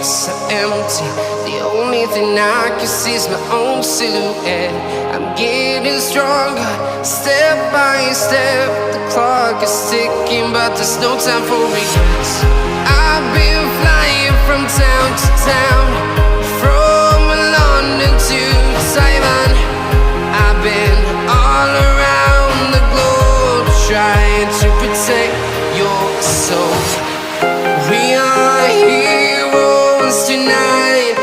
so empty. The only thing I can see is my own silhouette. I'm getting stronger, step by step. The clock is ticking, but there's no time for regrets. I've been flying from town to town, from London to Taiwan. I've been all around the globe, trying to protect your soul. We are heroes tonight.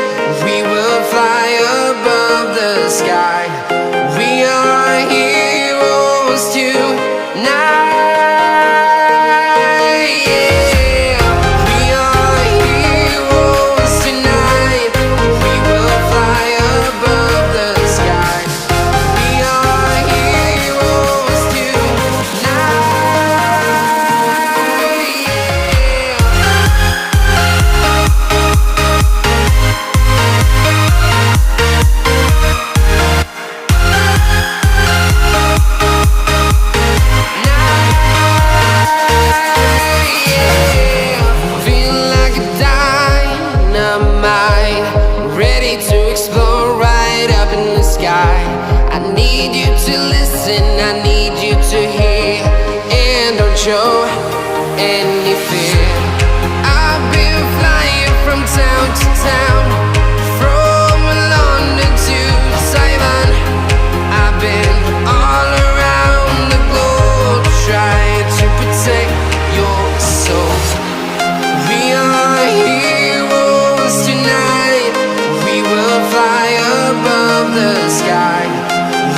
We will fly above the sky. We are heroes tonight. Yeah. We are heroes tonight. We will fly above the sky. We are heroes tonight. Feeling like a dynamite, ready to explode right up in the sky. I need you to listen, I need you to hear, and don't show any fear. I've been flying from town to town, from London to Taiwan. I've been all around the globe, trying to protect your soul. We are heroes tonight. We will fly above the sky.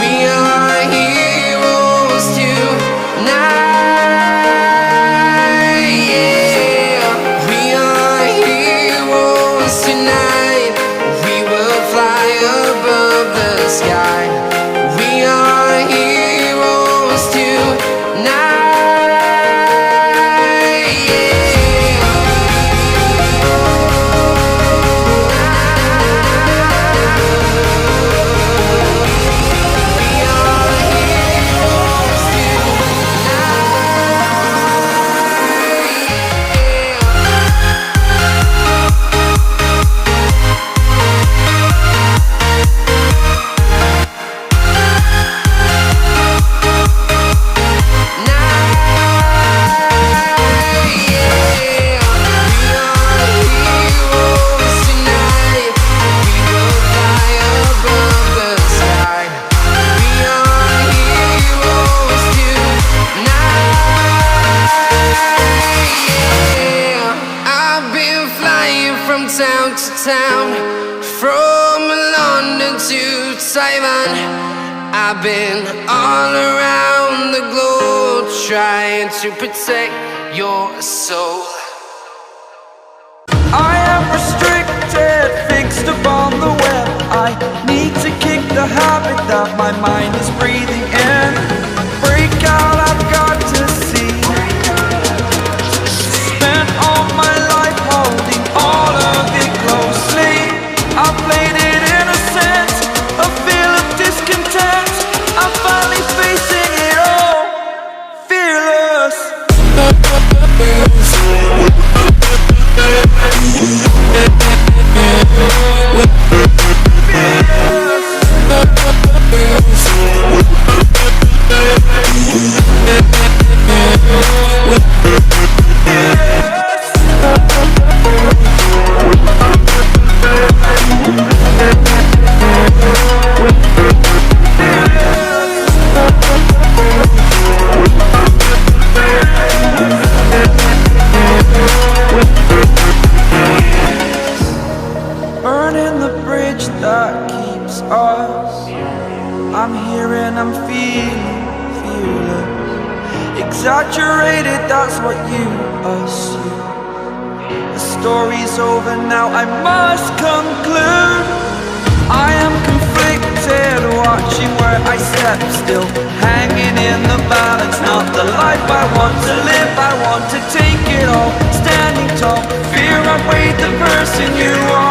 We are heroes tonight. Yeah. We are heroes tonight. We will fly above the sky. We are heroes tonight. Town to town, from London to Taiwan. I've been all around the globe, trying to protect your soul. I am restricted, fixed upon the web. I need to kick the habit that my mind is breathing in. Break out, I've got to see. Spent all my life holding all of it closely. I played it innocent, a feel of discontent. I'm finally facing it all, fearless. Burning the bridge that keeps us. I'm here and I'm feeling fearless. Exaggerated, that's what you assume. The story's over now, I must conclude. I am conflicted, watching where I step still, hanging in the balance. Not the life I want to live, I want to take it all. Standing tall, fear I weighed the person you are.